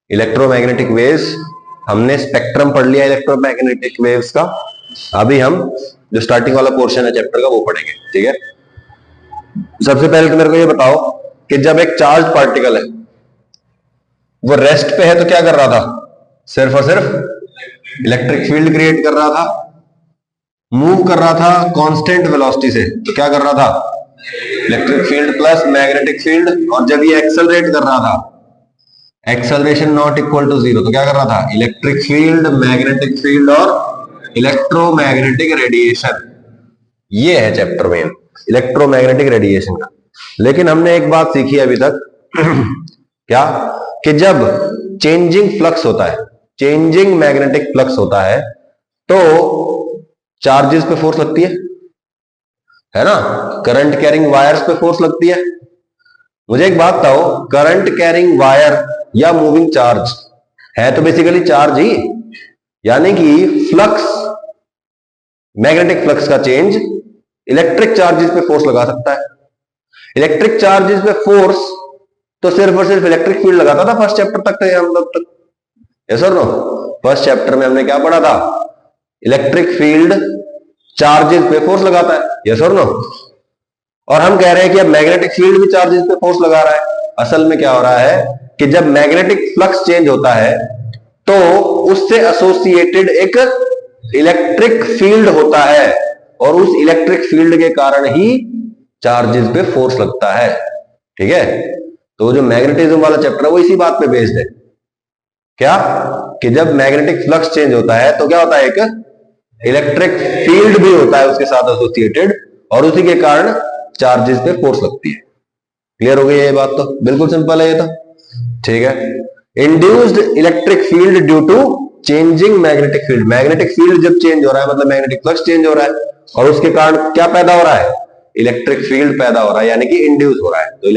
Electromagnetic waves, हमने spectrum पढ़ लिया इलेक्ट्रोमैग्नेटिक वेव्स का। अभी हम जो स्टार्टिंग वाला पोर्शन है चैप्टर का वो पढ़ेंगे, ठीक है। सबसे पहले तो मेरे को ये बताओ कि जब एक चार्ज पार्टिकल है वो रेस्ट पे है तो क्या कर रहा था? सिर्फ और सिर्फ इलेक्ट्रिक फील्ड क्रिएट कर रहा था। मूव कर रहा था कांस्टेंट वेलोसिटी से तो क्या कर रहा था? Electric field plus magnetic field. और जब ये एक्सेलरेट कर रहा था, acceleration not equal to zero, तो क्या कर रहा था? इलेक्ट्रिक फील्ड, मैग्नेटिक फील्ड और इलेक्ट्रोमैग्नेटिक रेडिएशन। ये है चैप्टर मेन, इलेक्ट्रोमैग्नेटिक रेडिएशन का। लेकिन हमने एक बात सीखी अभी तक क्या, कि जब चेंजिंग फ्लक्स होता है, चेंजिंग मैग्नेटिक फ्लक्स होता है, तो चार्जेस पे फोर्स लगती है ना। करंट कैरिंग वायर्स पे फोर्स लगती है। मुझे एक बात बताओ, करंट कैरिंग वायर या मूविंग चार्ज है तो बेसिकली चार्ज ही, यानी कि फ्लक्स, मैग्नेटिक फ्लक्स का चेंज इलेक्ट्रिक चार्जेस पे फोर्स लगा सकता है। इलेक्ट्रिक चार्जेस पे फोर्स तो सिर्फ और सिर्फ इलेक्ट्रिक फील्ड लगाता था फर्स्ट चैप्टर तक थे हम लोग तक। यस और नो? फर्स्ट चैप्टर में हमने क्या पढ़ा था? इलेक्ट्रिक फील्ड चार्जेस पे फोर्स लगाता है। यस और नो? और हम कह रहे हैं कि अब मैग्नेटिक फील्ड भी चार्जेस पे फोर्स लगा रहा है। असल में क्या हो रहा है कि जब मैग्नेटिक फ्लक्स चेंज होता है तो उससे एसोसिएटेड एक इलेक्ट्रिक फील्ड होता है, और उस इलेक्ट्रिक फील्ड के कारण ही चार्जेस पे फोर्स लगता है, ठीक है। तो जो मैग्नेटिज्म वाला चैप्टर है वो इसी बात पे बेस्ड है, क्या, कि जब मैग्नेटिक फ्लक्स चेंज होता है तो क्या होता है? एक इलेक्ट्रिक फील्ड भी होता है उसके साथ एसोसिएटेड, और उसी के कारण चार्जेस पे फोर्स लगती है। क्लियर हो गई ये बात? तो बिल्कुल सिंपल है ये तो, ठीक है। Induced electric field due to changing magnetic field. Magnetic field जब चेंज हो रहा है मतलब मैग्नेटिक फ्लक्स चेंज हो रहा है, और उसके कारण क्या पैदा हो रहा है? इलेक्ट्रिक फील्ड पैदा हो रहा है, यानी कि इंड्यूस हो रहा है। तो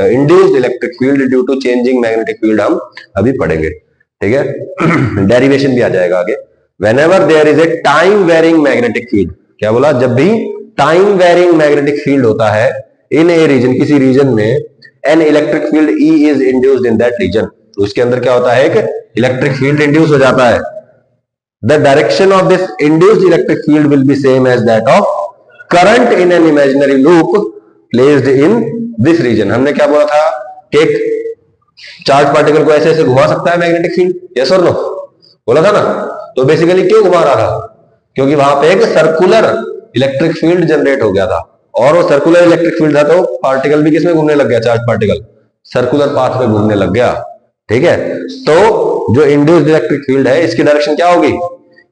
induced electric field due to changing magnetic field हम अभी पढ़ेंगे, ठीक है। डेरिवेशन भी आ जाएगा आगे। Whenever there is a time varying magnetic field, क्या बोला? जब भी टाइम वेरिंग मैग्नेटिक फील्ड होता है इन ए रीजन, किसी रीजन में, an electric field E is induced in that region, उसके अंदर क्या होता है? एक इलेक्ट्रिक फील्ड इंड्यूस हो जाता है। The direction of this induced electric field will be same as that of current in an imaginary loop placed in this region. हमने क्या बोला था कि एक चार्ज पार्टिकल को ऐसे ऐसे घुमा सकता है मैग्नेटिक फील्ड, यस और नो? बोला था ना। तो बेसिकली क्यों घुमा रहा था? क्योंकि वहां पे एक सर्कुलर इलेक्ट्रिक फील्ड जनरेट हो गया था, और वो सर्कुलर इलेक्ट्रिक फील्ड था तो पार्टिकल भी किसमें घूमने लग गया? चार्ज पार्टिकल सर्कुलर पाथ में घूमने लग गया, ठीक है। तो जो इंड्यूस्ड इलेक्ट्रिक फील्ड है इसकी डायरेक्शन क्या होगी?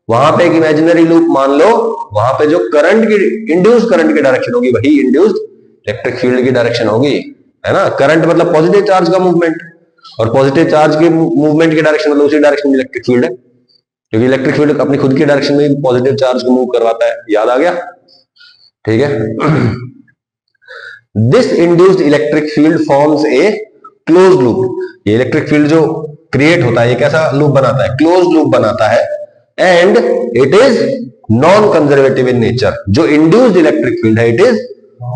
वहां पे एक इमेजिनरी लूप मान लो, वहां पे जो करंट की, इंड्यूस्ड करंट की डायरेक्शन होगी वही इंड्यूस्ड इलेक्ट्रिक फील्ड की डायरेक्शन होगी, है ना। करंट मतलब पॉजिटिव चार्ज का मूवमेंट, और पॉजिटिव चार्ज की मूवमेंट की डायरेक्शन मतलब उसी डायरेक्शन में इलेक्ट्रिक फील्ड है, क्योंकि इलेक्ट्रिक फील्ड अपनी खुद की डायरेक्शन में पॉजिटिव चार्ज को मूव करवाता है। याद आ गया? ठीक है। This induced electric field forms a closed loop. ये इलेक्ट्रिक फील्ड जो क्रिएट होता है ये कैसा लूप बनाता है? क्लोज्ड लूप बनाता है। And it is non conservative in nature. जो इंड्यूस्ड इलेक्ट्रिक फील्ड है इट इज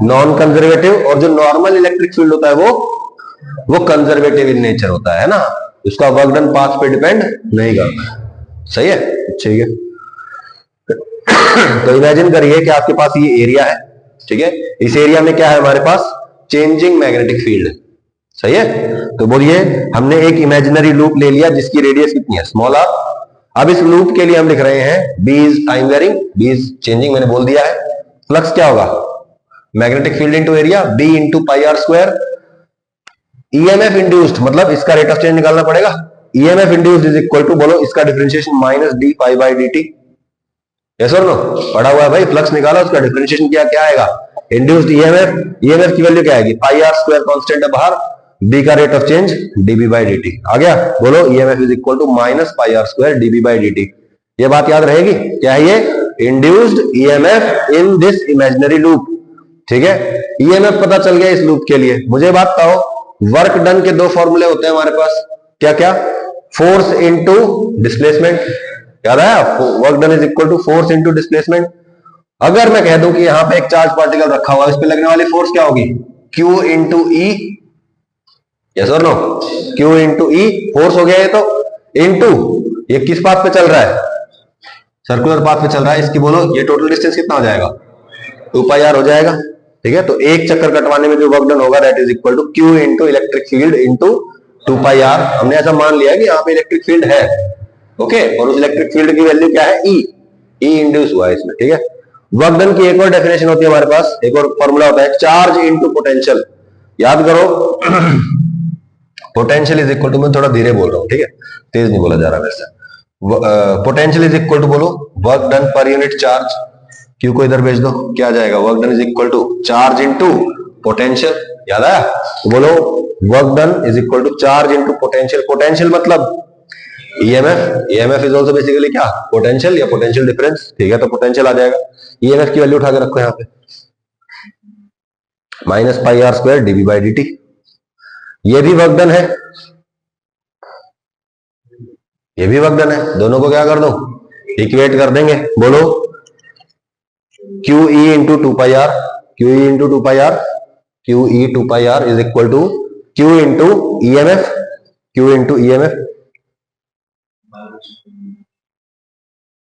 नॉन कंजर्वेटिव, और जो नॉर्मल इलेक्ट्रिक फील्ड होता है वो कंजर्वेटिव इन नेचर होता है ना। उसका वर्क डन पाथ पे डिपेंड नहीं करता। सही है? ठीक है। तो इमेजिन करिए कि आपके पास ये एरिया है, ठीक है। इस एरिया में क्या है हमारे पास? Changing magnetic field. सही है। तो बोलिए हमने एक इमेजिनरी लूप ले लिया जिसकी रेडियस कितनी है? Small r. अब इस लूप के लिए हम लिख रहे हैं B is time varying, B is changing, मैंने बोल दिया है। फ्लक्स क्या होगा? Magnetic field into area, B into pi r square. EMF induced मतलब इसका रेट ऑफ चेंज निकालना पड़ेगा। EMF induced is equal to, बोलो इसका differentiation, minus d pi by d t. Yes और नो? पढ़ा हुआ है भाई। फ्लक्स निकाला, उसका डिफरेंशिएशन क्या आएगा? Induced EMF. ईएमएफ की वैल्यू क्या आएगी? पाई आर स्क्वायर कांस्टेंट है बाहर, बी का rate of change dB by d आ गया। बोलो EMF is equal to minus pi r square dB by d. ये बात याद रहेगी। क्या है ये? Induced EMF in this imaginary loop, ठीक है। ईएमएफ पता चल गया इस लूप के लिए। मुझे बात बताओ, वर्क डन के दो फॉर्मूले होते हैं हमारे पास, क्या क्या? Force into displacement. याद है? Work done is equal to force into displacement. अगर मैं कह दूं कि यहां पे एक चार्ज पार्टिकल रखा हुआ है, इस पे लगने वाली फोर्स क्या होगी? Q into E. यस और no? Q into E force हो गया ये तो, इंटू ये किस पाथ पे चल रहा है? सर्कुलर पाथ पे चल रहा है। इसकी बोलो ये टोटल डिस्टेंस कितना हो जाएगा? 2πr हो जाएगा। ठीक है, तो एक चक्कर कटवाने में जो वर्क डन होगा that is equal to Q into electric field into 2πr। हमने ऐसा मान लिया कि यहाँ पे इलेक्ट्रिक फील्ड है, ओके, और उस इलेक्ट्रिक फील्ड की वैल्यू क्या है? ई इंड्यूस हुआ है इसमें। ठीक है, वर्क डन की एक और डेफिनेशन होती है हमारे पास, एक और फॉर्मूला होता है चार्ज इंटू पोटेंशियल। याद करो पोटेंशियल इज इक्वल टू, मैं थोड़ा धीरे बोल रहा हूँ, ठीक है, तेज नहीं बोला जा रहा वैसे। पोटेंशियल इज इक्वल टू बोलो work done per unit charge. Q को इधर भेज दो, क्या आ जाएगा? Work done is equal to charge into potential. याद आया? तो बोलो work done is equal to charge into potential. Potential मतलब EMF, EMF is also basically क्या? पोटेंशियल या पोटेंशियल डिफरेंस। ठीक है, तो पोटेंशियल आ जाएगा। ईएमएफ की वैल्यू उठा के रखो यहाँ पे, -πr² dV/dt। ये भी वर्क डन है, ये भी वर्क डन है, दोनों को क्या कर दो? इक्वेट कर देंगे। बोलो QE into 2πr, QE into 2πr, QE 2πr is equal to Q into EMF, Q into EMF।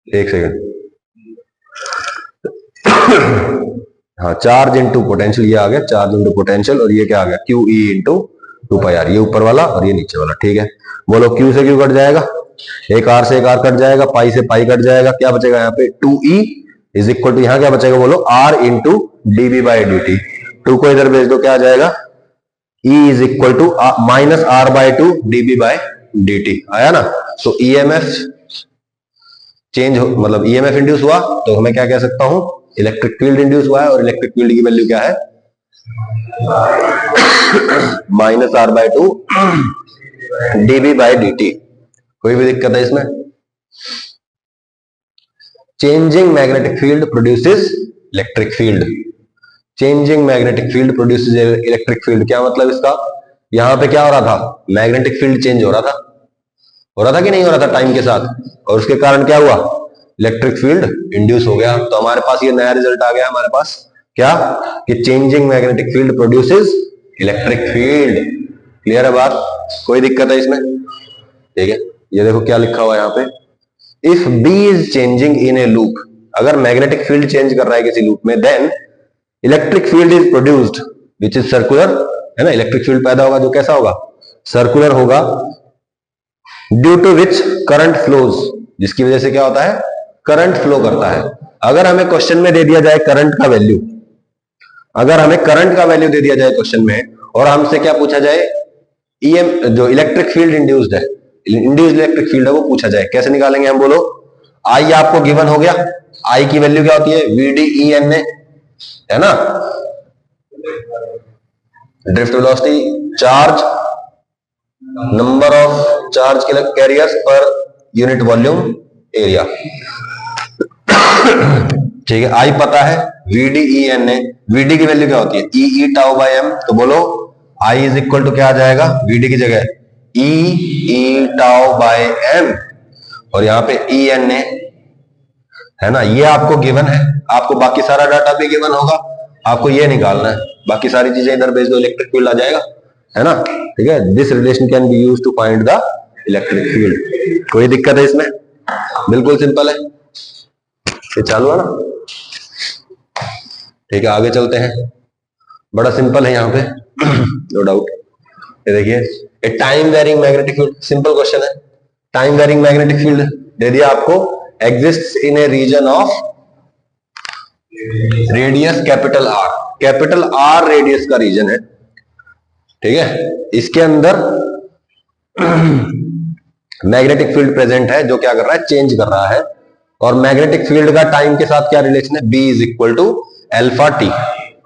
एक सेकेंड, हाँ, चार्ज इंटू पोटेंशियल ये आ गया, चार्ज इंटू पोटेंशियल, और ये क्या आ गया? QE इंटू 2πr, ये ऊपर वाला और ये नीचे वाला। ठीक है, बोलो Q से Q कट जाएगा, एक R से एक R कट जाएगा, पाई से पाई कट जाएगा, क्या बचेगा यहाँ पे? 2E इज इक्वल टू, यहाँ क्या बचेगा? बोलो R इंटू dV/dt। 2 को इधर भेज दो, क्या आ जाएगा? E is equal to -R/2 dV/dt। आया ना? तो EMF चेंज हो, मतलब EMF इंड्यूस हुआ, तो हमें क्या कह सकता हूं? इलेक्ट्रिक फील्ड इंड्यूस हुआ है, और इलेक्ट्रिक फील्ड की वैल्यू क्या है? -R/2 dV/dt। कोई भी दिक्कत है इसमें? Changing magnetic field produces electric field. Changing magnetic field produces electric field, क्या मतलब इसका? यहां पे क्या हो रहा था? मैग्नेटिक फील्ड चेंज हो रहा था कि नहीं हो रहा था टाइम के साथ, और उसके कारण क्या हुआ? इलेक्ट्रिक फील्ड इंड्यूस हो गया। तो हमारे पास ये नया रिजल्ट आ गया हमारे पास, क्या? कि changing magnetic field produces electric field. Clear है बात? कोई दिक्कत है इसमें? ठीक है, ये देखो क्या लिखा हुआ है यहाँ पे, if B is changing in a loop, अगर मैग्नेटिक फील्ड चेंज कर रहा है किसी लूप में, then electric field is produced which is circular, है ना? इलेक्ट्रिक फील्ड पैदा होगा जो कैसा होगा? सर्कुलर होगा। Due to which current flows, जिसकी वजह से क्या होता है? करंट फ्लो करता है। अगर हमें क्वेश्चन में दे दिया जाए करंट का वैल्यू, अगर हमें करंट का वैल्यू दे दिया जाए क्वेश्चन में, और हमसे क्या पूछा जाए? ईएम जो इलेक्ट्रिक फील्ड इंड्यूस्ड है, इंड्यूस्ड इलेक्ट्रिक फील्ड है, वो पूछा जाए, कैसे निकालेंगे हम? बोलो आई आपको गिवन हो गया, आई की वैल्यू क्या होती है? VDENA, है ना? Drift velocity, charge, number of charge carriers per unit volume area. ठीक है, आई पता है, VDENA, VD की वैल्यू क्या होती है? EE τ/m। तो बोलो आई इज इक्वल टू क्या आ जाएगा? VD की जगह EE τ/m, और यहाँ पे ENA, है ना? ये आपको गिवन है, आपको बाकी सारा डाटा भी गिवन होगा, आपको ये निकालना है, बाकी सारी चीजें इधर भेज दो, इलेक्ट्रिक फील्ड आ जाएगा, है ना? ठीक है, this relation can be used to find the electric field. कोई दिक्कत है इसमें? बिल्कुल सिंपल है, ये चालू है ना? ठीक है, आगे चलते हैं, बड़ा सिंपल है यहाँ पे, नो डाउट। ये देखिए, a time varying magnetic field, simple question है। टाइम वेरिंग मैग्नेटिक फील्ड दे दिया आपको, exists in a region of radius capital R, capital R radius का रीजन है, ठीक है? इसके अंदर मैग्नेटिक फील्ड प्रेजेंट है, जो क्या कर रहा है? चेंज कर रहा है। और मैग्नेटिक फील्ड का टाइम के साथ क्या रिलेशन है? B is equal to alpha t.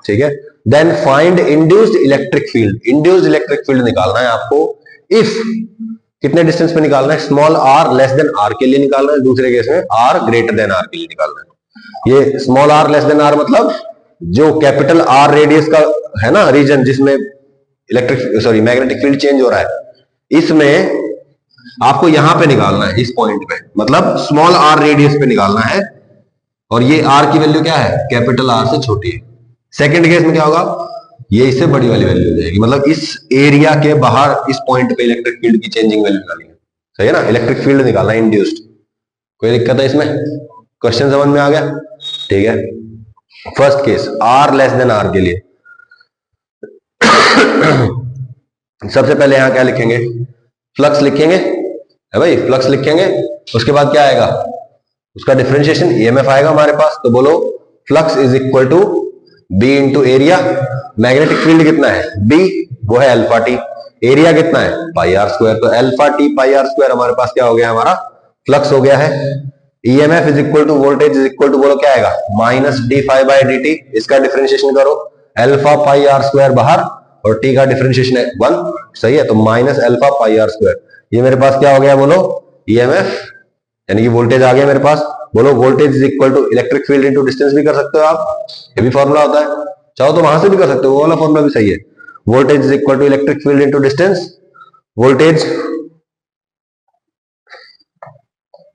ठीक है, then find induced electric field. Induced electric field निकालना है आपको, इफ कितने डिस्टेंस पे निकालना है? Small r less than r के लिए निकालना है, दूसरे केस में r ग्रेटर देन r के लिए निकालना है। ये small r less than r मतलब जो कैपिटल R रेडियस का है ना रीजन, जिसमें इलेक्ट्रिक मैग्नेटिक फील्ड चेंज हो रहा है, इसमें आपको यहां पे निकालना है, इस पॉइंट पे, मतलब स्मॉल r रेडियस पे निकालना है, और ये r की वैल्यू क्या है? कैपिटल R से छोटी है। सेकंड केस में क्या होगा? ये इससे बड़ी वाली वैल्यू हो जाएगी, मतलब इस एरिया के बाहर इस पॉइंट पे इलेक्ट्रिक फील्ड की चेंजिंग वैल्यू निकालेंगे, सही है ना, इलेक्ट्रिक फील्ड निकालना है इंड्यूस्ड। कोई दिक्कत है इसमें? क्वेश्चन समझ में आ गया? ठीक है। First case r less than R के लिए सबसे पहले यहां क्या लिखेंगे? फ्लक्स लिखेंगे, है भाई, फ्लक्स लिखेंगे। उसके बाद क्या आएगा? उसका डिफरेंशिएशन ईएमएफ आएगा हमारे पास। तो बोलो flux is equal to B into area. Magnetic field कितना है? बी, वो है अल्फा टी। एरिया कितना है? Pi r square. तो alpha t pi r square हमारे पास क्या हो गया? हमारा फ्लक्स हो गया है। EMF is equal to voltage is equal to, बोलो क्या आएगा? Minus d phi by d t. इसका डिफरेंशिएशन करो, अल्फा पाई आर स्क्वायर बाहर और टी का डिफरेंशिएशन है 1, सही है। तो minus alpha pi r square. ये मेरे पास क्या हो गया? बोलो ईएमएफ, यानी कि वोल्टेज आ गया मेरे पास। बोलो voltage is equal to electric field into distance भी कर सकते हो आप, ये भी फॉर्मूला होता है। चाहो तो वहां से भी कर सकते हो, वो वाला फॉर्मूला भी सही है। Voltage is equal to electric field into distance. Voltage,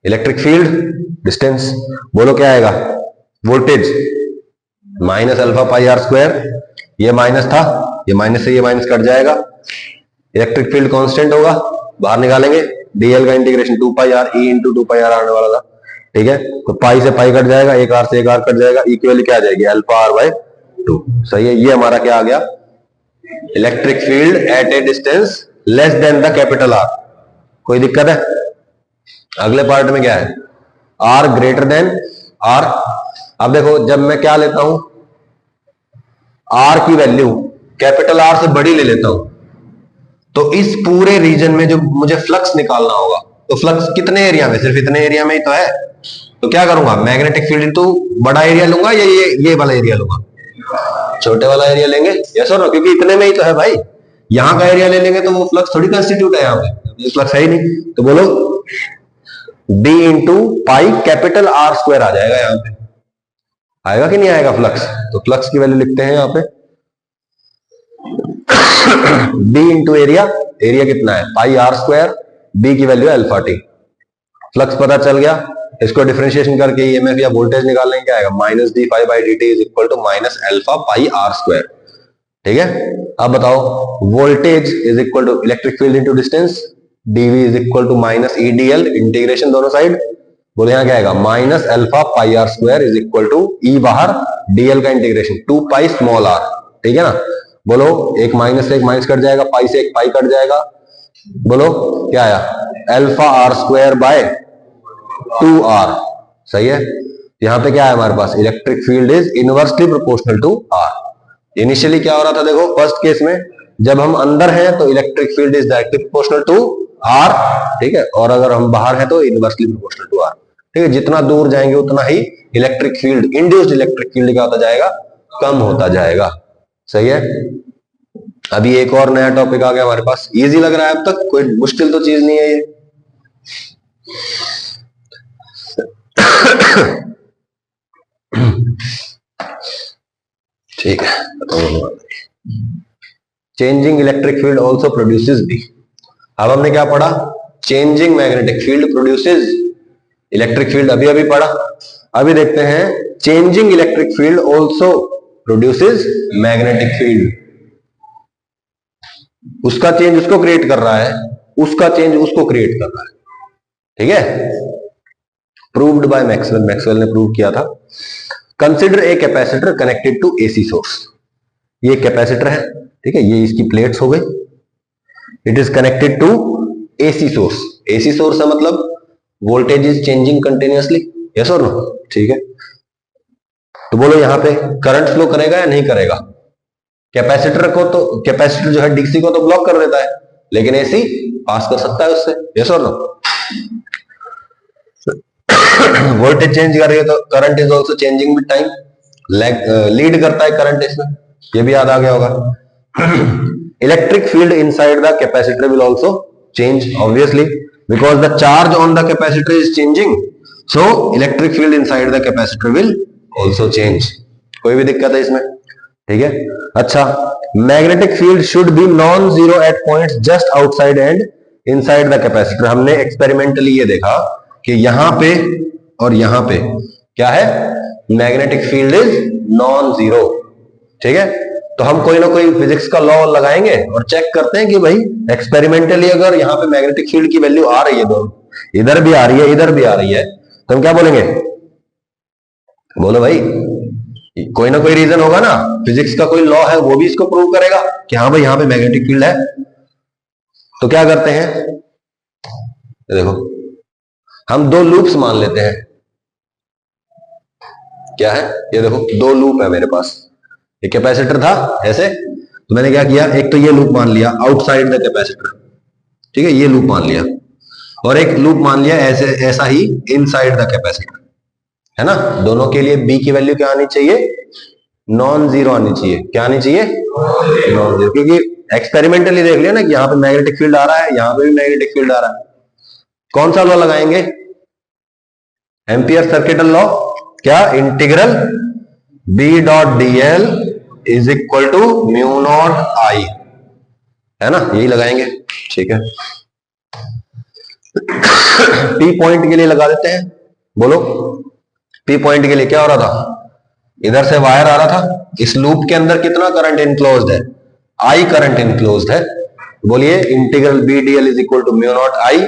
electric field, distance. बोलो क्या आएगा? Voltage minus alpha pi r square, ये माइनस था, ये माइनस से ये माइनस कट जाएगा। इलेक्ट्रिक फील्ड कांस्टेंट होगा, बाहर निकालेंगे, डीएल का integration 2 pi r E into 2 pi r आने वाला था, ठीक है। तो पाई से पाई कट जाएगा, एक आर से एक आर कट जाएगा, ई की वैल्यू क्या आ जाएगी? अल्फा आर बाय 2, सही है। ये हमारा क्या आ गया? Electric field at a distance less than the capital R. कोई दिक्कत है? अगले पार्ट में क्या है? R greater than R. अब देखो जब मैं क्या लेता हूं, आर की वैल्यू कैपिटल आर से बड़ी ले लेता हूं, तो इस पूरे रीजन में जो मुझे फ्लक्स निकालना होगा, तो फ्लक्स कितने एरिया में? सिर्फ इतने एरिया में ही तो है। तो क्या करूंगा? मैग्नेटिक फील्ड इनटू बड़ा एरिया लूंगा या ये वाला एरिया लूंगा? छोटे वाला एरिया लेंगे, यस और नो, क्योंकि इतने में ही तो है भाई। यहां का एरिया ले लेंगे तो वो फ्लक्स थोड़ी कंस्टिट्यूट है, यहाँ पे फ्लक्स है ही नहीं। तो बोलो b into pi capital R square आ जाएगा, यहां पे आएगा कि नहीं आएगा फ्लक्स? तो फ्लक्स की वैल्यू लिखते हैं यहां पे b इंटू एरिया, एरिया कितना है? पाई आर स्क्वायर, b की वैल्यू है अल्फा टी। फ्लक्स पता चल गया, इसको डिफरेंशिएशन करके ईएमएफ या वोल्टेज निकालने क्या आएगा? Minus d phi by d t is equal to minus alpha pi r square, ठीक है। अब बताओ voltage is equal to electric field into distance, dV is equal to minus E d L, integration दोनों साइड। बोले यहां क्या आएगा? Minus alpha pi r square is equal to E बाहर, डीएल का इंटीग्रेशन 2 पाई स्मॉल आर, ठीक है ना। बोलो एक माइनस से एक माइनस कट जाएगा, पाई से एक पाई कट जाएगा। बोलो क्या आया? Alpha are square by 2r, सही है। यहां पे क्या है हमारे पास? Electric field is inversely proportional to r। Initially क्या हो रहा था? देखो फर्स्ट केस में जब हम अंदर हैं तो electric field is directly proportional to r, ठीक है, और अगर हम बाहर हैं तो इनवर्सली प्रोपोर्शनल टू r, ठीक है। जितना दूर जाएंगे उतना ही electric field, induced electric field क्या होता जाएगा? कम होता जाएगा, सही है। अभी एक और नया टॉपिक आ गया हमारे पास, इजी लग रहा है अब तक? कोई मुश्किल तो चीज नहीं है ये। ठीक है, changing electric field also produces B. अब हमने क्या पढ़ा? Changing magnetic field produces electric field, अभी अभी पढ़ा। अभी देखते हैं changing electric field also produces magnetic field. उसका चेंज उसको क्रिएट कर रहा है, उसका चेंज उसको क्रिएट कर रहा है, ठीक है। प्रूव्ड बाय मैक्सवेल, मैक्सवेल ने प्रूव किया था। Consider a capacitor connected to AC source. ये कैपेसिटर है, ठीक है, ये इसकी प्लेट्स हो गई। It is connected to AC source. AC source है मतलब voltage is changing continuously, yes और नो, ठीक है। तो बोलो यहां पे करंट फ्लो करेगा या नहीं करेगा? कैपेसिटर को तो, कैपेसिटर जो है डीसी को तो ब्लॉक कर देता है, लेकिन एसी पास कर सकता है उससे, यस और नो। वोल्टेज चेंज कर रही है तो current is also changing with time, lead करता है करंट इसमें, ये भी याद आ गया होगा। Electric field inside the capacitor will also change obviously because the charge on the capacitor is changing, so electric field inside the capacitor will also change. कोई भी दिक्कत है इसमें? ठीक है। अच्छा, magnetic field should be non zero at points just outside and inside the capacitor. हमने experimentally ये देखा कि यहां पे और यहां पे क्या है? Magnetic field is non zero, ठीक है। तो हम कोई ना कोई फिजिक्स का लॉ लगाएंगे और चेक करते हैं कि भाई एक्सपेरिमेंटली अगर यहाँ पे मैग्नेटिक फील्ड की वैल्यू आ रही है, दोनों इधर भी आ रही है इधर भी आ रही है, तो हम क्या बोलेंगे? बोलो भाई, कोई ना कोई रीजन होगा ना, फिजिक्स का कोई लॉ है वो भी इसको प्रूव करेगा कि हाँ भाई यहाँ पे मैग्नेटिक फील्ड है। तो क्या करते हैं, देखो हम दो लूप्स मान लेते हैं। क्या है ये? देखो दो लूप है मेरे पास। एक कैपेसिटर था ऐसे, तो मैंने क्या किया, एक तो ये लूप मान लिया आउटसाइड द कैपेसिटर, ठीक है, ये लूप मान लिया, और एक लूप मान लिया ऐसे ऐसा ही इनसाइड द कैपेसिटर, है ना। दोनों के लिए बी की वैल्यू क्या आनी चाहिए? नॉन जीरो आनी चाहिए। क्या आनी चाहिए? नॉन जीरो, क्योंकि एक्सपेरिमेंटली देख लिया ना कि यहाँ पे मैग्नेटिक फील्ड आ रहा है, यहाँ पे भी मैग्नेटिक फील्ड आ रहा है। कौन सा लॉ लगाएंगे? Ampere circuital law. क्या? Integral B dot d L is equal to mu naught I, है ना, यही लगाएंगे। ठीक है, पी पॉइंट के लिए लगा देते हैं। बोलो, पी पॉइंट के लिए क्या हो रहा था? इधर से वायर आ रहा था, इस लूप के अंदर कितना करंट इनक्लोज्ड है? आई करंट इनक्लोज्ड है। बोलिए, integral B d L is equal to mu naught I.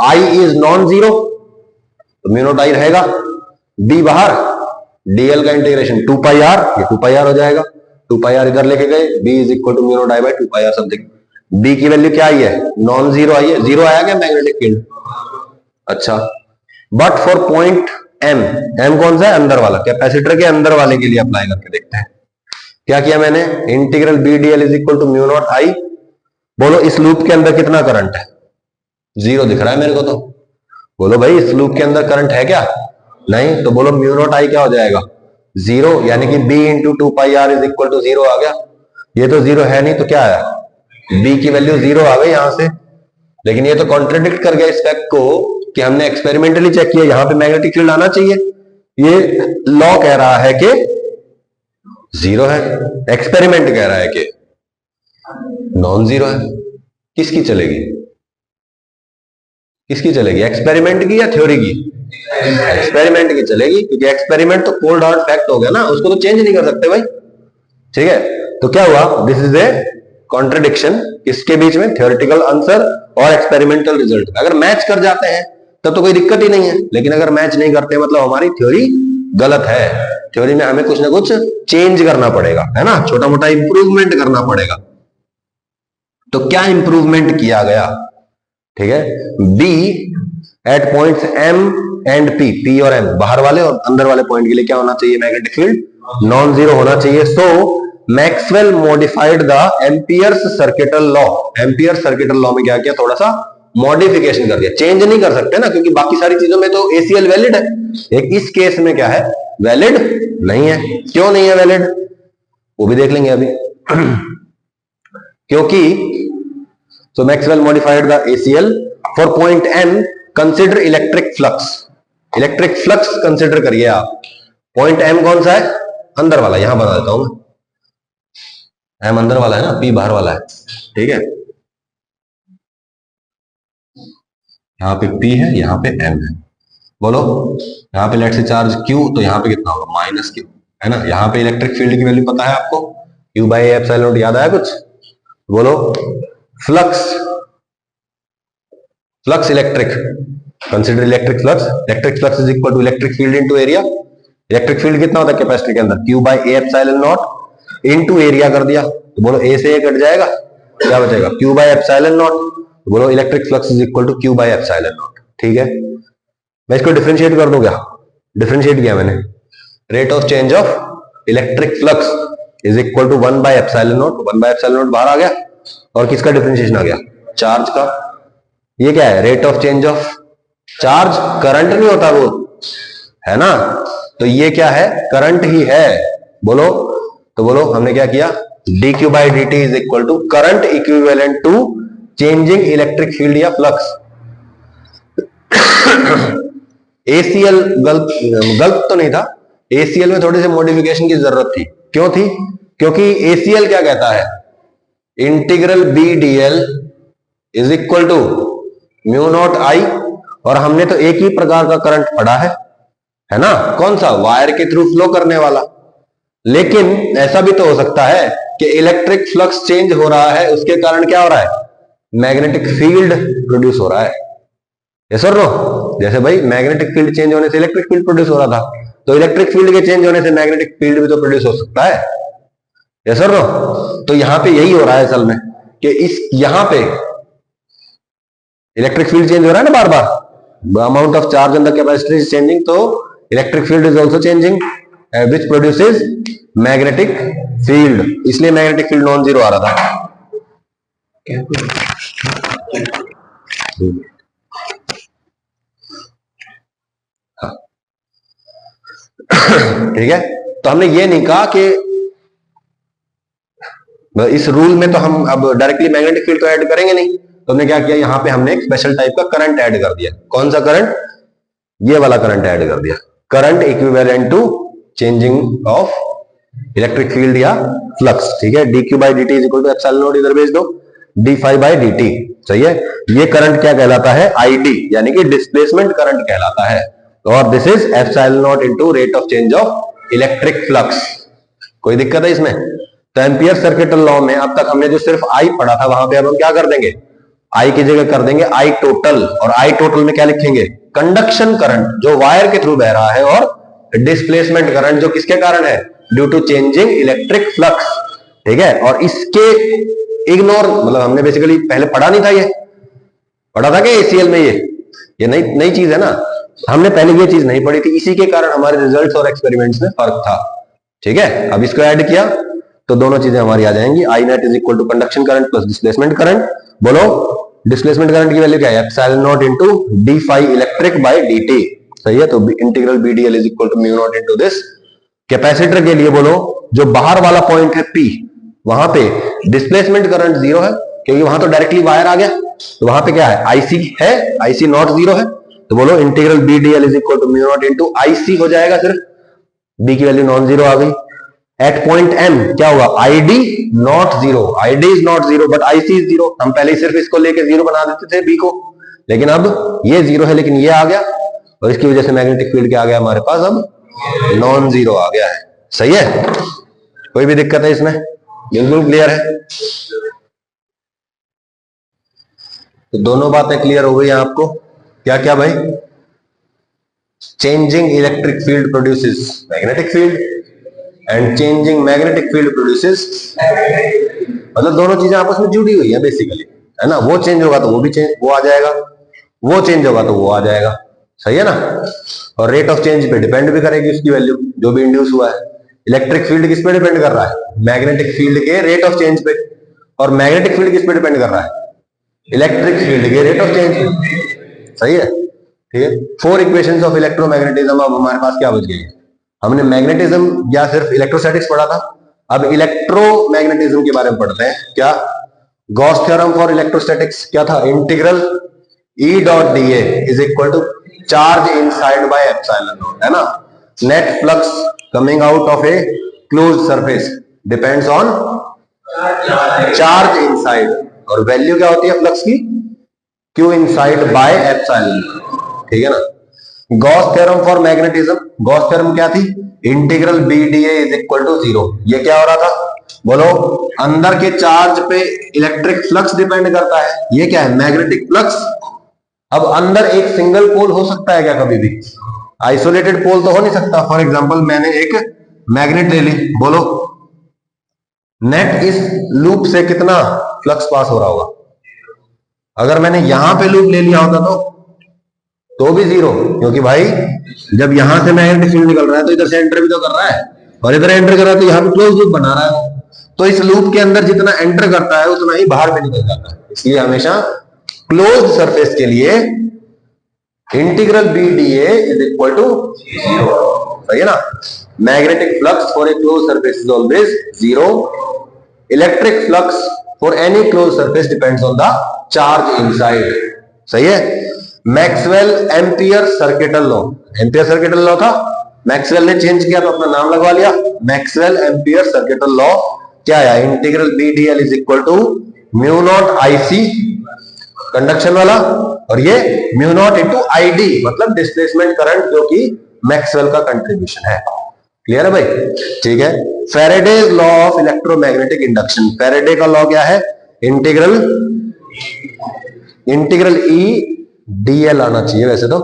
I is non zero, तो म्यू नॉट आई रहेगा, बी बाहर, डीएल का इंटीग्रेशन 2 पाई आर, ये 2 पाई आर हो जाएगा, 2 पाई आर इधर लेके गए, B is equal to mu naught I by 2 pi R something. B की वैल्यू क्या आई है? नॉन जीरो आई है। जीरो आया क्या मैग्नेटिक फील्ड? अच्छा, but for point M, M कौन सा है? अंदर वाला, कैपेसिटर के अंदर वाले के लिए अप्लाई करके देखते हैं। क्या किया मैंने? Integral B d L is equal to mu naught I. बोलो, इस लूप के अंदर कितना करंट है? जीरो दिख रहा है मेरे को तो। बोलो भाई, इस लूप के अंदर करंट है क्या? नहीं, तो बोलो म्यू नॉट आई क्या हो जाएगा? जीरो, यानी कि B into 2 pi r is equal to zero आ गया। ये तो जीरो है नहीं, तो क्या है? बी की वैल्यू जीरो आ गई यहां से। लेकिन ये तो कॉन्ट्रडिक्ट कर गया इस फैक्ट को कि हमने एक्सपेरिमेंटली चेक किया, यहां पे मैग्नेटिक फील्ड आना चाहिए। ये लॉ कह रहा है कि जीरो है, एक्सपेरिमेंट कह रहा है कि नॉन जीरो है। किसकी चलेगी? किसकी चलेगी, एक्सपेरिमेंट की या थ्योरी की? एक्सपेरिमेंट की चलेगी, क्योंकि एक्सपेरिमेंट तो कोल्ड हार्ड फैक्ट हो गया ना, उसको तो चेंज नहीं कर सकते भाई। ठीक है, तो क्या हुआ? दिस इज ए कॉन्ट्रडिक्शन इसके बीच में, थ्योरेटिकल आंसर और एक्सपेरिमेंटल रिजल्ट। अगर मैच कर जाते हैं तब तो कोई दिक्कत ही नहीं है, लेकिन अगर मैच नहीं करते मतलब हमारी थ्योरी गलत है। थ्योरी में हमें कुछ ना कुछ चेंज करना पड़ेगा, है ना, छोटा मोटा इंप्रूवमेंट करना पड़ेगा। तो क्या इंप्रूवमेंट किया गया? ठीक है, B at points M and P, P और एम बाहर वाले और अंदर वाले पॉइंट के लिए क्या होना चाहिए? मैग्नेटिक फील्ड नॉन जीरो होना चाहिए। So Maxwell modified the Ampere's circuital law. Ampere circuital law में क्या किया? थोड़ा सा मॉडिफिकेशन कर दिया। चेंज नहीं कर सकते ना, क्योंकि बाकी सारी चीजों में तो एसीएल वैलिड है, एक इस केस में क्या है? वैलिड नहीं है। क्यों नहीं है वैलिड, वो भी देख लेंगे अभी। क्योंकि so Maxwell modified the ACL for point M, consider electric flux। Electric flux consider करिए आप। पॉइंट M कौन सा है? अंदर वाला, यहां बना देता हूं मैं, M अंदर वाला है ना, P बाहर वाला है। ठीक है, यहाँ पे P है, यहाँ पे M है। बोलो, यहाँ पे लेट से चार्ज Q, तो यहाँ पे कितना होगा? माइनस Q, है ना। यहाँ पे इलेक्ट्रिक फील्ड की वैल्यू पता है आपको, Q बाई एप्सिलॉन नॉट, याद आया कुछ? बोलो, flux, flux electric, consider electric flux. Electric flux is equal to electric field into area. Electric field कितना होता है कैपेसिटर के अंदर? Q by A epsilon naught into area कर दिया, तो बोलो ए से ए कट जाएगा, क्या बचेगा? Q by epsilon naught. तो बोलो electric flux is equal to Q by epsilon naught. ठीक है, मैं इसको डिफरेंशिएट कर दूं क्या? डिफरेंशिएट किया मैंने, rate of change of electric flux is equal to 1 by epsilon naught. 1 by epsilon naught बाहर आ गया, और किसका डिफरेंशिएशन आ गया? चार्ज का। ये क्या है? Rate of change of charge. Current नहीं होता वो, है ना, तो ये क्या है? करंट ही है। बोलो, तो बोलो हमने क्या किया? dq by dt is equal to current equivalent to changing electric field या फ्लक्स। एसीएल गलत तो नहीं था, एसीएल में थोड़ी सी मॉडिफिकेशन की जरूरत थी। क्यों थी? क्योंकि एसीएल क्या कहता है? Integral B d L is equal to mu naught I, और हमने तो एक ही प्रकार का करंट पढ़ा है ना, कौन सा? वायर के थ्रू फ्लो करने वाला। लेकिन ऐसा भी तो हो सकता है कि इलेक्ट्रिक फ्लक्स चेंज हो रहा है, उसके कारण क्या हो रहा है, मैग्नेटिक फील्ड प्रोड्यूस हो रहा है। यस और नो? जैसे भाई मैग्नेटिक फील्ड चेंज होने से इलेक्ट्रिक फील्ड प्रोड्यूस हो रहा था, तो इलेक्ट्रिक फील्ड के चेंज होने से मैग्नेटिक फील्ड भी तो प्रोड्यूस हो सकता है। यस और नो? तो यहां पे यही हो रहा है असल में कि इस यहां पे इलेक्ट्रिक फील्ड चेंज हो रहा है ना बार बार, amount of charge in the capacitor is changing, तो electric field is also changing which produces magnetic field, इसलिए मैग्नेटिक फील्ड नॉन जीरो आ रहा था। ठीक है, तो हमने ये नहीं कहा कि इस रूल में तो हम अब डायरेक्टली मैग्नेटिक फील्ड तो ऐड करेंगे नहीं, तो हमने क्या किया, यहां पे हमने एक स्पेशल टाइप का करंट ऐड कर दिया। कौन सा करंट? ये वाला करंट ऐड कर दिया, current equivalent to changing of electric field या फ्लक्स। ठीक है, dq by dt is equal to epsilon naught, इधर भेज दो, d फाई बाई dt। सही है, ये करंट क्या कहलाता है, id, यानी कि डिस्प्लेसमेंट करंट कहलाता है, और this is epsilon naught into rate of change of electric flux. कोई दिक्कत है इसमें? तो एम्पियर सर्किटल लॉ में अब तक हमने जो सिर्फ I पढ़ा था, वहां पे अब हम क्या कर देंगे, I की जगह कर देंगे I टोटल, और I टोटल में क्या लिखेंगे, कंडक्शन करंट जो वायर के थ्रू बह रहा है, और डिस्प्लेसमेंट करंट जो किसके कारण है, due to changing electric flux. ठीक है, और इसके इग्नोर, मतलब हमने बेसिकली पहले पढ़ा नहीं था, ये पढ़ा था क्या ACL में, ये नई चीज है ना, हमने पहले ये चीज नहीं पढ़ी थी, इसी के कारण हमारे रिजल्ट्स और एक्सपेरिमेंट्स में फर्क था। ठीक है, अब इसको ऐड किया तो दोनों चीजें हमारी आ जाएंगी, I net is equal to conduction current plus displacement current. बोलो डिस्प्लेसमेंट करंट की वैल्यू क्या है, epsilon naught into d phi electric by dt। सही है, तो integral BDL is equal to mu naught into this. Capacitor के लिए बोलो, जो बाहर वाला पॉइंट है P, वहां पे डिस्प्लेसमेंट करंट जीरो है, क्योंकि वहां तो डायरेक्टली वायर आ गया, तो वहां पे क्या है, IC है, IC नॉट जीरो है, तो बोलो integral BDL is equal to mu naught into IC हो जाएगा, सिर्फ B की वैल्यू नॉन जीरो आ गई। एट पॉइंट M क्या होगा, ID not zero, ID is not zero but IC is zero. हम पहले ही सिर्फ इसको लेके जीरो बना देते थे B को, लेकिन अब ये जीरो है, लेकिन ये आ गया, और इसकी वजह से मैग्नेटिक फील्ड क्या आ गया हमारे पास, अब नॉन जीरो आ गया है। सही है, कोई भी दिक्कत है इसमें? बिल्कुल क्लियर है, तो दोनों बातें क्लियर हो गई आपको। क्या क्या भाई, changing electric field produces magnetic field and changing magnetic field produces, मतलब दोनों चीजें आपस में जुड़ी हुई है बेसिकली, है ना, वो चेंज होगा तो वो भी चेंज, वो आ जाएगा, वो चेंज होगा तो वो आ जाएगा। सही है ना, और रेट ऑफ चेंज पे डिपेंड भी करेगी उसकी वैल्यू जो भी इंड्यूस हुआ है। इलेक्ट्रिक फील्ड किस पे डिपेंड कर रहा है, मैग्नेटिक फील्ड के रेट ऑफ चेंज पे, और मैग्नेटिक फील्ड किस पे डिपेंड कर रहा है, इलेक्ट्रिक फील्ड के रेट ऑफ चेंज पे। सही है, ठीक है, 4 इक्वेशंस ऑफ इलेक्ट्रोमैग्नेटिज्म अब हमारे पास क्या बच गई है। हमने मैग्नेटिज्म या सिर्फ इलेक्ट्रोस्टैटिक्स पढ़ा था, अब इलेक्ट्रोमैग्नेटिज्म के बारे में पढ़ते हैं। क्या, गॉस थ्योरम फॉर इलेक्ट्रोस्टैटिक्स क्या था, integral E dot dA is equal to charge inside by epsilon naught, है ना, net flux coming out of a closed surface depends on charge inside, और वैल्यू क्या होती है फ्लक्स की, Q इनसाइड बाय एप्सिलॉन। ठीक है ना, Gauss theorem for magnetism, Gauss theorem क्या थी, integral BDA is equal to zero. ये क्या हो रहा था, बोलो अंदर के चार्ज पे इलेक्ट्रिक फ्लक्स डिपेंड करता है, ये क्या है, मैग्नेटिक फ्लक्स। अब अंदर एक सिंगल पोल हो सकता है क्या, कभी भी आइसोलेटेड पोल तो हो नहीं सकता। फॉर एग्जांपल मैंने एक मैग्नेट ले ली, बोलो नेट इस लूप से कितना फ्लक्स पास हो रहा होगा, अगर मैंने यहां पे लूप ले लिया होता तो भी जीरो, क्योंकि भाई जब यहां से मैग्नेटिक फील्ड निकल रहा है तो इधर से एंटर भी तो कर रहा है, और इधर एंटर कर रहा है तो यहां पे क्लोज लूप बना रहा है, तो इस लूप के अंदर जितना एंटर करता है उतना ही बाहर में निकल जाता है। इसलिए हमेशा क्लोज्ड सरफेस के लिए integral BDA is equal to zero. सही है ना, magnetic flux for a close surface is always zero, electric flux for any close surface depends on the charge inside. सही है, Maxwell Ampere circuital law, Ampere circuital law था, Maxwell ने change किया तो अपना नाम लगवा लिया, मैक्सवेल एम्पियर सर्किटल लॉ क्या है, integral BDL is equal to mu naught IC conduction वाला, और ये म्यू नॉट इंटू ID मतलब डिस्प्लेसमेंट करंट, जो कि मैक्सवेल का कंट्रीब्यूशन है। क्लियर है भाई? ठीक है। Faraday's law of electromagnetic induction, Faraday का लॉ क्या है? इंटीग्रल ई डीएल आना चाहिए, वैसे तो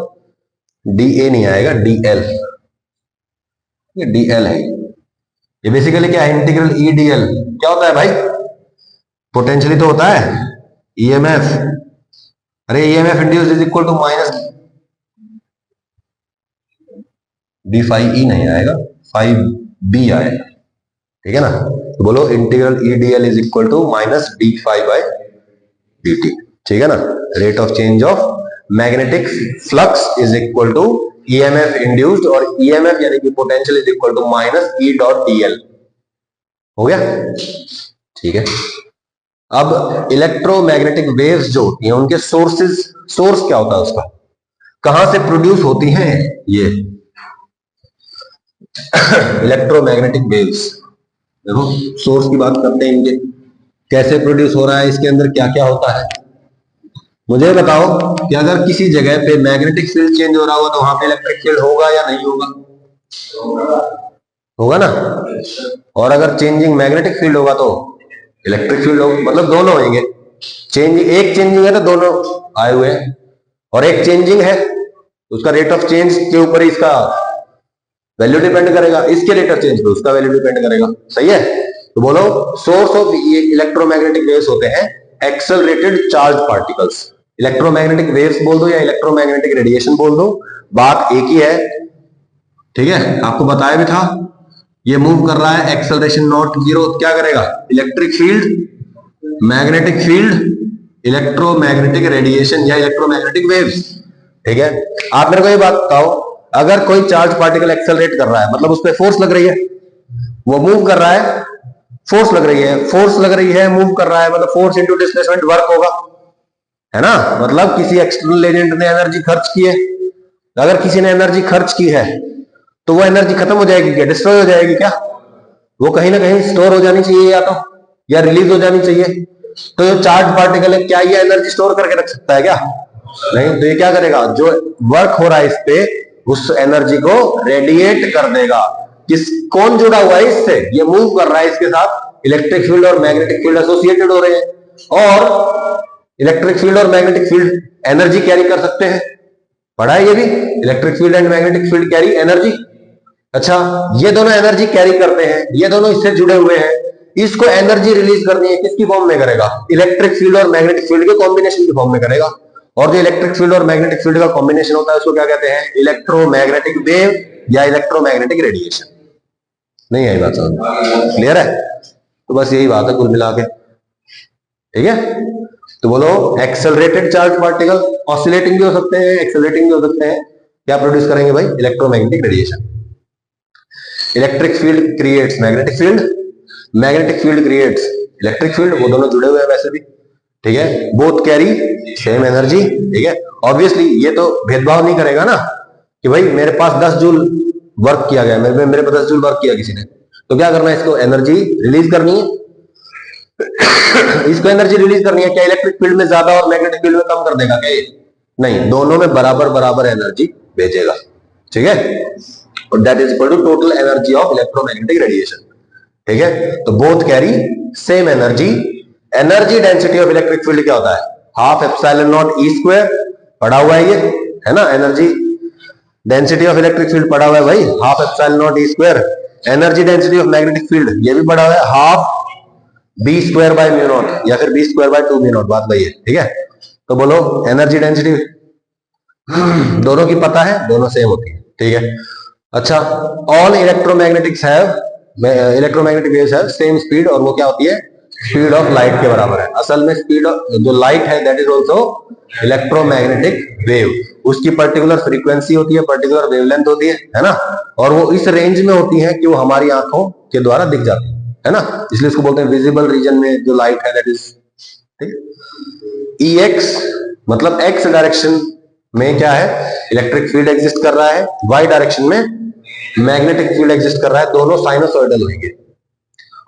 डीए नहीं आएगा, डीएल, ये डीएल है। ये बेसिकली क्या है? इंटीग्रल ई डीएल क्या होता है भाई? पोटेंशियली तो होता है ईएमएफ। अरे EMF induced is equal to minus d phi E नहीं आएगा, फाइव बी आएगा, ठीक है ना? तो बोलो integral E dl is equal to minus d phi by d t, ठीक है ना? Rate of change of magnetic flux is equal to EMF induced, और ईएमएफ यानी कि potential is equal to minus E dot dl. हो गया? ठीक है। अब इलेक्ट्रोमैग्नेटिक वेव्स जो होती हैं उनके सोर्स क्या होता है उसका, कहां से प्रोड्यूस होती हैं ये इलेक्ट्रोमैग्नेटिक वेव्स? देखो सोर्स की बात करते हैं, इनके कैसे प्रोड्यूस हो रहा है, इसके अंदर क्या क्या होता है। मुझे बताओ कि अगर किसी जगह पे मैग्नेटिक फील्ड चेंज हो रहा होगा तो वहां पे इलेक्ट्रिक फील्ड होगा या नहीं होगा? होगा ना? और अगर चेंजिंग मैग्नेटिक फील्ड होगा तो इलेक्ट्रिक फील्ड होगा, मतलब दोनों होंगे। एक चेंजिंग है तो दोनों आए हुए हैं, और एक चेंजिंग है उसका रेट ऑफ चेंज के ऊपर इसका वैल्यू डिपेंड करेगा, इसके रेट ऑफ चेंज पे उसका वैल्यू डिपेंड करेगा। सही है? तो बोलो सोर्स ऑफ इलेक्ट्रोमैग्नेटिक वेव्स होते हैं accelerated charge particles. Electromagnetic waves बोल दो या इलेक्ट्रोमैग्नेटिक रेडिएशन बोल दो, बात एक ही है, ठीक है? आपको बताया भी था, ये मूव कर रहा है एक्सेलरेशन नॉट जीरो, क्या करेगा? Electric field, magnetic field, electromagnetic radiation या इलेक्ट्रोमैग्नेटिक वेव्स, ठीक है? आप मेरे को ये बात बताओ, अगर कोई चार्ज पार्टिकल एक्सेलरेट कर रहा है मतलब उस पर फोर्स लग रही है, वो मूव कर रहा है, फोर्स लग रही है, फोर्स लग रही है, मूव कर रहा है, मतलब फोर्स इंटू डिस्प्लेसमेंट वर्क होगा, है ना? मतलब किसी एक्सटर्नल एजेंट ने एनर्जी खर्च की है। अगर किसी ने एनर्जी खर्च की है तो वो एनर्जी खत्म हो जाएगी क्या? डिस्ट्रॉय हो जाएगी क्या? वो कहीं ना कहीं स्टोर हो जानी चाहिए, या तो या रिलीज हो जानी चाहिए। तो जो चार्ज पार्टिकल है क्या ये एनर्जी स्टोर करके रख सकता है क्या? नहीं। तो ये क्या करेगा? जो वर्क हो रहा है इस पे, उस एनर्जी को रेडिएट कर देगा। कौन जुड़ा हुआ है इससे? ये मूव कर रहा है, इसके साथ इलेक्ट्रिक फील्ड और मैग्नेटिक फील्ड एसोसिएटेड हो रहे हैं, और इलेक्ट्रिक फील्ड और मैग्नेटिक फील्ड एनर्जी कैरी कर सकते हैं। पढ़ा है ये भी, electric field and magnetic field carry energy. अच्छा, ये दोनों एनर्जी कैरी करते हैं, ये दोनों इससे जुड़े हुए हैं, इसको एनर्जी रिलीज करनी है, किसकी फॉर्म में करेगा? इलेक्ट्रिक फील्ड और मैग्नेटिक फील्ड के कॉम्बिनेशन की फॉर्म में करेगा। और जो इलेक्ट्रिक फील्ड और मैग्नेटिक फील्ड का कॉम्बिनेशन होता है उसको क्या कहते हैं? इलेक्ट्रोमैग्नेटिक वेव या इलेक्ट्रोमैग्नेटिक रेडिएशन। नहीं आई बात समझ? क्लियर है? तो बस यही बात है कुल मिला के, ठीक है? तो बोलो एक्सेलरेटेड चार्ज पार्टिकल ऑसिलेटिंग भी हो सकते हैं, एक्सेलरेटिंग भी हो सकते हैं, क्या प्रोड्यूस करेंगे भाई? Electromagnetic radiation. Electric field creates magnetic field, magnetic field creates electric field, वो दोनों जुड़े हुए हैं वैसे भी, ठीक है? बोथ कैरी सेम एनर्जी, ठीक है? ऑब्वियसली ये तो भेदभाव नहीं करेगा ना कि भाई मेरे पास 10 जूल वर्क किया गया, मेरे पास 10 जूल वर्क किया किसी ने, तो क्या करना है? इसको एनर्जी रिलीज करनी है। इसको एनर्जी रिलीज करनी है, क्या इलेक्ट्रिक फील्ड में ज्यादा और मैग्नेटिक फील्ड में कम कर देगा क्या ये? नहीं, दोनों में बराबर बराबर एनर्जी भेजेगा, ठीक है? और that is equal to total energy of electromagnetic radiation, ठीक है? तो both carry same energy. Energy density of electric field क्या होता है? Half epsilon naught E square, पढ़ा हुआ है ये, है ना? Energy density of electric field पढ़ा हुआ है भाई, half epsilon naught E square. Energy density of magnetic field ये भी पढ़ा हुआ है, half B square by mu naught या फिर B square by 2 mu naught, बात वही है, ठीक है? तो बोलो एनर्जी डेंसिटी दोनों की पता है, दोनों सेम होती है, ठीक है? अच्छा, all electromagnetics have electromagnetic waves have same speed, और वो क्या होती है? स्पीड ऑफ लाइट के बराबर है। असल में स्पीड जो लाइट है that is also electromagnetic wave, उसकी पर्टिकुलर फ्रीक्वेंसी होती है, पर्टिकुलर वेवलेंथ होती है ना? और वो इस रेंज में होती है कि वो हमारी आंखों के द्वारा दिख जाती है ना? इसलिए इसको बोलते हैं विजिबल रीजन में जो लाइट है दैट इज, ठीक? EX मतलब एक्स डायरेक्शन में क्या है? इलेक्ट्रिक फील्ड एग्जिस्ट कर रहा है, वाई डायरेक्शन में मैग्नेटिक फील्ड एग्जिस्ट कर रहा है, दोनों साइनोसॉइडल होंगे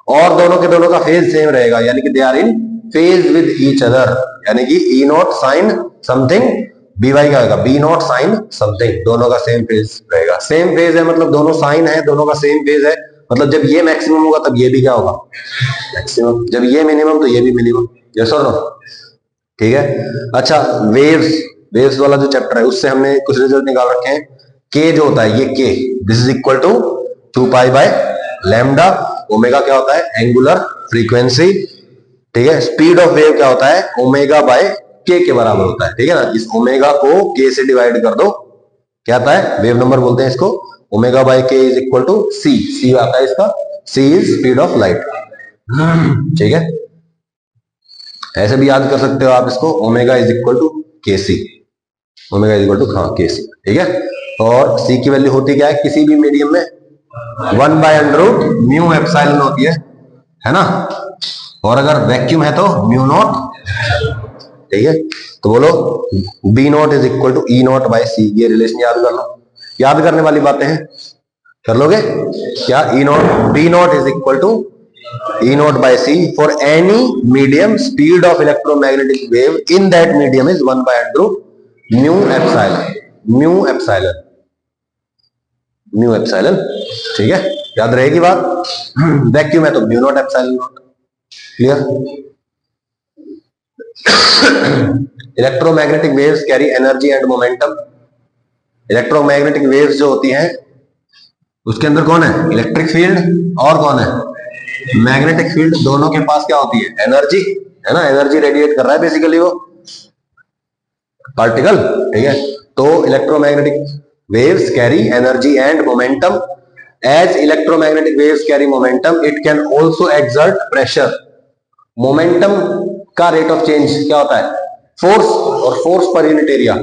और दोनों के दोनों का फेज सेम रहेगा, यानी कि they are in phase with each other, यानी कि E naught sine something B y क्या होगा, बी नॉट साइन समथिंग, दोनों का सेम फेज रहेगा। सेम फेज है मतलब दोनों साइन है, दोनों का सेम फेज है, मतलब जब ये मैक्सिमम होगा तब ये भी क्या होगा, मैक्सिमम। जब ये मिनिमम तो ये भी मिनिमम। यस और नो? ठीक है। अच्छा, वेव्स, वेव्स वाला जो चैप्टर है उससे हमने कुछ रिजल्ट निकाल रखे हैं। के जो होता है ये के, this is equal to 2 pi by lambda. Omega क्या होता है, एंगुलर फ्रीक्वेंसी। ठीक है। स्पीड ऑफ वेव क्या होता है, ओमेगा बाय के बराबर होता है। ठीक है ना, इस ओमेगा को के से डिवाइड कर दो, क्या आता है, वेव नंबर बोलते हैं इसको। ओमेगा बाय के इज इक्वल टू सी, सी आता है इसका, सी इज स्पीड ऑफ लाइट। ठीक है, ऐसे भी याद कर सकते हो आप इसको, ओमेगा इज इक्वल टू के सी, ओमेगा इज इक्वल टू हाँ के सी। ठीक है, और सी की वैल्यू होती क्या है किसी भी मीडियम में, 1 by under root mu epsilon होती है ना, और अगर वैक्यूम है तो म्यू नॉट। ठीक है, तो बोलो B naught is equal to E naught by c, ये रिलेशन याद कर लो। याद करने वाली बातें हैं, कर लोगे क्या, E naught, B naught is equal to E naught by C for any medium, speed of electromagnetic wave in that medium is 1 by under root mu epsilon, mu epsilon, mu epsilon। ठीक है, याद रहेगी बात। Vacuum है तो mu not epsilon not. Clear? Electromagnetic waves carry energy and momentum. Electromagnetic waves जो होती हैं उसके अंदर कौन है, इलेक्ट्रिक फील्ड और कौन है, मैग्नेटिक फील्ड। दोनों के पास क्या होती है, एनर्जी, है ना, एनर्जी रेडिएट कर रहा है बेसिकली वो पार्टिकल। ठीक है, तो electromagnetic waves carry energy and momentum. As electromagnetic waves carry momentum, it can also exert pressure. Momentum का रेट ऑफ चेंज क्या होता है, फोर्स, और force per unit area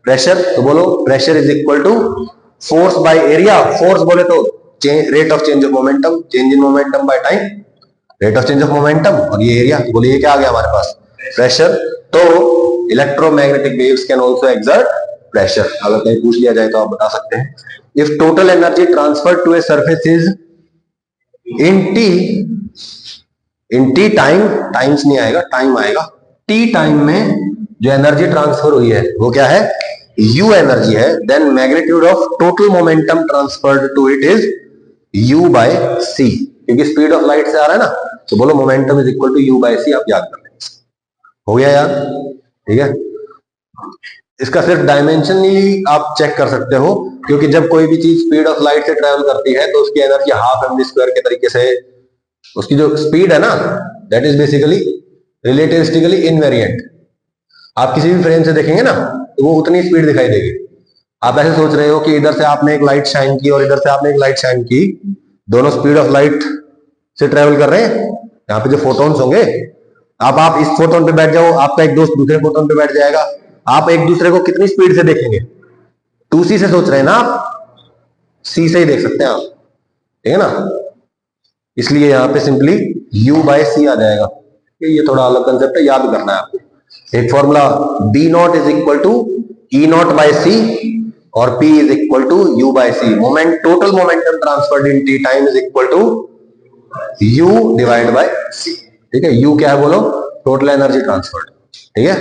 pressure. तो बोलो pressure is equal to force by area. Force बोले तो rate of change of momentum, change in momentum by time, rate of change of momentum, और ये एरिया। तो बोलिए क्या आ गया हमारे पास, प्रेशर। तो electromagnetic waves can also exert pressure. अगर कहीं पूछ लिया जाए तो आप बता सकते हैं। If total energy transfer to a surface is in t time, times नहीं आएगा, टाइम आएगा, टी टाइम में जो एनर्जी ट्रांसफर हुई है वो क्या है, u एनर्जी है, then magnitude of total momentum transferred to it is u by c, क्योंकि स्पीड ऑफ लाइट से आ रहा है ना, तो बोलो momentum is equal to u by c। आप याद कर लेंगे, हो गया याद? ठीक है, इसका सिर्फ डायमेंशन ही आप चेक कर सकते हो, क्योंकि जब कोई भी चीज स्पीड ऑफ लाइट से ट्रेवल करती है तो उसकी एनर्जी हाफ mv स्क्वायर के तरीके से, उसकी जो स्पीड है ना दैट इज बेसिकली रिलेटिविस्टिकली इनवेरिएंट। आप किसी भी फ्रेम से देखेंगे ना तो वो उतनी स्पीड दिखाई देगी। आप ऐसे सोच रहे हो कि इधर से आपने एक लाइट शाइन की और इधर से आपने एक लाइट शाइन की, दोनों स्पीड ऑफ लाइट से ट्रेवल कर रहे हैं। यहाँ पे जो फोटोन्स होंगे, आप इस फोटोन पे बैठ जाओ, आपका एक दोस्त दूसरे फोटोन पे बैठ जाएगा, आप एक दूसरे को कितनी स्पीड से देखेंगे, 2c से सोच रहे हैं ना आप, c से ही देख सकते हैं आप, ठीक है ना। इसलिए यहाँ पे सिंपली u बाय c आ जाएगा। ये थोड़ा अलग कंसेप्ट है, याद करना है आपको। एक formula b naught is equal to e naught by c और p is equal to u by c। Moment, total momentum transferred in t time is equal to u divide by c। ठीक है, u क्या है बोलो, total energy transferred. ठीक है,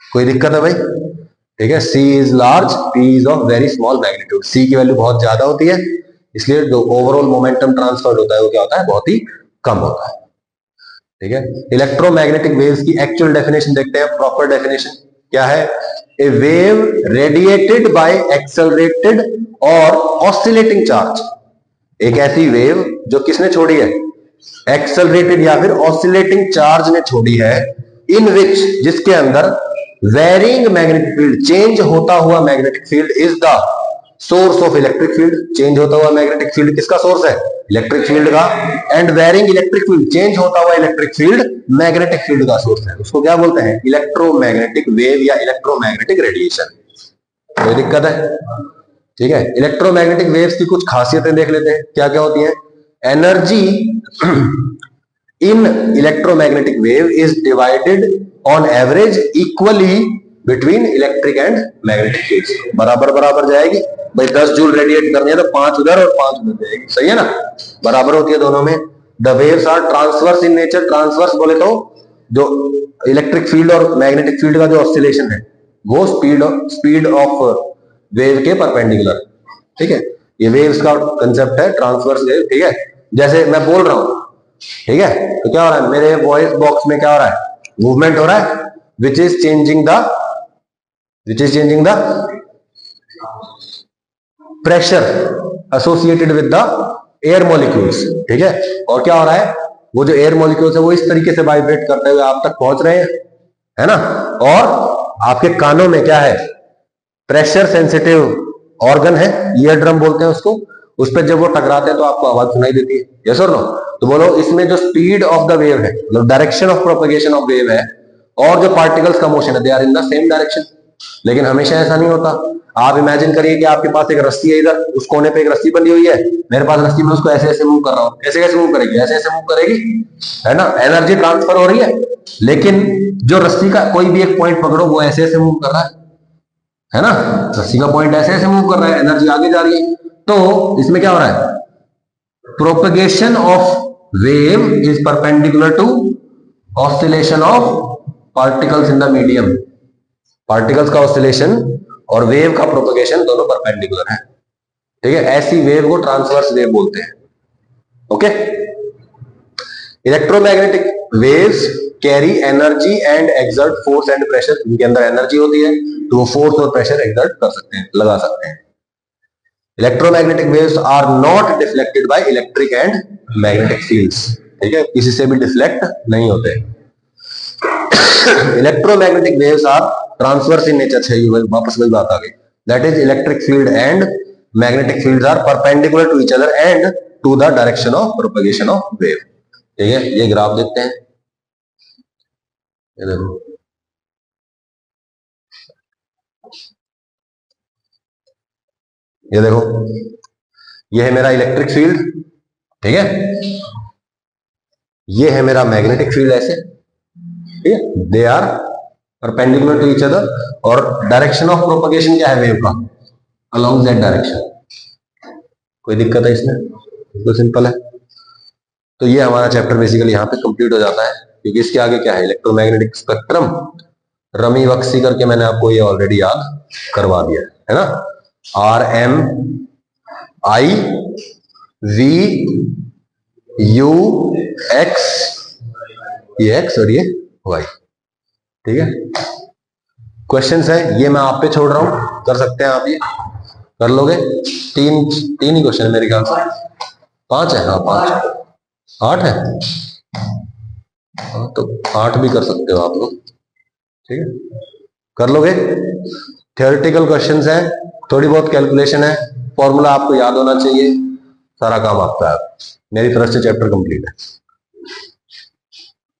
कोई दिक्कत है भाई? ठीक है, c is large, p is of very small magnitude. c की वैल्यू बहुत ज्यादा होती है, इसलिए जो ओवरऑल मोमेंटम ट्रांसफर्ड होता है वो क्या होता है, बहुत ही कम होता है। ठीक है, इलेक्ट्रोमैग्नेटिक वेव्स की एक्चुअल डेफिनेशन देखते हैं। प्रॉपर डेफिनेशन क्या है, ए वेव रेडिएटेड बाय एक्सेलरेटेड और ऑसिलेटिंग चार्ज। एक ऐसी वेव जो किसने छोड़ी है, एक्सेलरेटेड या फिर ऑसिलेटिंग चार्ज ने छोड़ी है, इन विच, जिसके अंदर वेरिंग मैग्नेटिक फील्ड, चेंज होता हुआ magnetic field is the source of electric field. Change होता हुआ मैग्नेटिक फील्ड किसका सोर्स है, इलेक्ट्रिक फील्ड का। And varying electric field, change होता हुआ इलेक्ट्रिक फील्ड मैग्नेटिक फील्ड का सोर्स है। उसको क्या बोलते हैं, इलेक्ट्रोमैग्नेटिक वेव या इलेक्ट्रोमैग्नेटिक रेडिएशन। कोई दिक्कत है? ठीक है, इलेक्ट्रोमैग्नेटिक वेव्स की कुछ खासियतें देख लेते हैं, क्या क्या होती है। Energy in electromagnetic wave is divided on average equally between electric and magnetic fields. बराबर बराबर जाएगी भाई, 10 जूल रेडिएट करनी है तो 5 उधर और 5 उधर जाएगी, सही है ना, बराबर होती है दोनों में। The waves are transverse in nature. Transverse बोले तो जो इलेक्ट्रिक फील्ड और मैग्नेटिक फील्ड का जो ऑसिलेशन है वो स्पीड ऑफ वेव के परपेंडिकुलर। ठीक है, ये वेव्स का कंसेप्ट है, ट्रांसवर्स वेव। ठीक है, जैसे मैं बोल रहा हूं, ठीक है, तो क्या हो रहा है मेरे वॉइस बॉक्स में, क्या हो रहा है, मूवमेंट हो रहा है, which is changing the pressure associated with the air molecules. ठीक है, और क्या हो रहा है, वो जो एयर मॉलिक्यूल्स है वो इस तरीके से वाइब्रेट करते हुए आप तक पहुंच रहे हैं, है ना, और आपके कानों में क्या है, प्रेशर सेंसिटिव ऑर्गन है, ईयर ड्रम बोलते हैं उसको, उस पर जब वो टकराते हैं तो आपको आवाज सुनाई देती है, यस और नो। तो बोलो इसमें जो स्पीड ऑफ द वेव है, मतलब direction of propagation of wave है, और जो पार्टिकल्स का मोशन है, they are in the same direction. लेकिन हमेशा ऐसा नहीं होता। आप इमेजिन करिए कि आपके पास एक रस्सी है, इधर उस कोने पे एक रस्सी बंधी हुई है, मेरे पास रस्सी में उसको ऐसे ऐसे मूव कर रहा हूं, कैसे कैसे मूव करेगी, ऐसे ऐसे मूव करेगी, है ना, एनर्जी ट्रांसफर हो रही है। लेकिन जो रस्सी का कोई भी एक पॉइंट पकड़ो, वो ऐसे ऐसे मूव कर रहा है ना, रस्सी का पॉइंट ऐसे ऐसे मूव कर रहा है, एनर्जी आगे जा रही है। तो इसमें क्या हो रहा है, propagation of wave is perpendicular to oscillation of particles in the medium. Particles का ऑसिलेशन और वेव का प्रोपगेशन दोनों परपेंडिकुलर है। ठीक है, ऐसी वेव को ट्रांसवर्स वेव बोलते हैं। Okay, electromagnetic waves carry energy and exert force and pressure. इनके अंदर एनर्जी होती है, तो वो फोर्स और प्रेशर एक्सर्ट कर सकते हैं, लगा सकते हैं। Electromagnetic waves are not deflected by electric and magnetic fields. ठीक है, किसी से भी डिफ्लेक्ट नहीं होते। Electromagnetic waves are transverse in nature. चाहिए वापस वही बात आ गई, that is electric field and magnetic fields are perpendicular to each other and to the direction of propagation of wave. ठीक है, ये ग्राफ देखते हैं, ये देखो, ये देखो, ये है मेरा इलेक्ट्रिक फील्ड, ठीक है, ये है मेरा मैग्नेटिक फील्ड, ऐसे, ठीक है, they are perpendicular to each other, और डायरेक्शन ऑफ प्रोपगेशन क्या है वेव का, अलोंग दैट डायरेक्शन। कोई दिक्कत है इसमें, तो सिंपल है। तो ये हमारा चैप्टर बेसिकली यहाँ पे कंप्लीट हो जाता है, क्योंकि इसके आगे क्या है, इलेक्ट्रोमैग्नेटिक स्पेक्ट्रम, रमी वक्सी करके मैंने आपको ये ऑलरेडी याद करवा दिया है ना, R M I V U X, ये एक्स और ये वाई। ठीक है, क्वेश्चंस है, ये मैं आप पे छोड़ रहा हूं, कर सकते हैं आप, ये कर लोगे। तीन ही क्वेश्चन है मेरे ख्याल से, 5 है, हाँ 5, 8 है, हाँ, तो 8 भी कर सकते हो आप लोग। ठीक है, कर लोगे। थियोरेटिकल क्वेश्चंस है, थोड़ी बहुत कैलकुलेशन है, फॉर्मूला आपको याद होना चाहिए, सारा काम आपका है। मेरी तरफ से चैप्टर कंप्लीट है।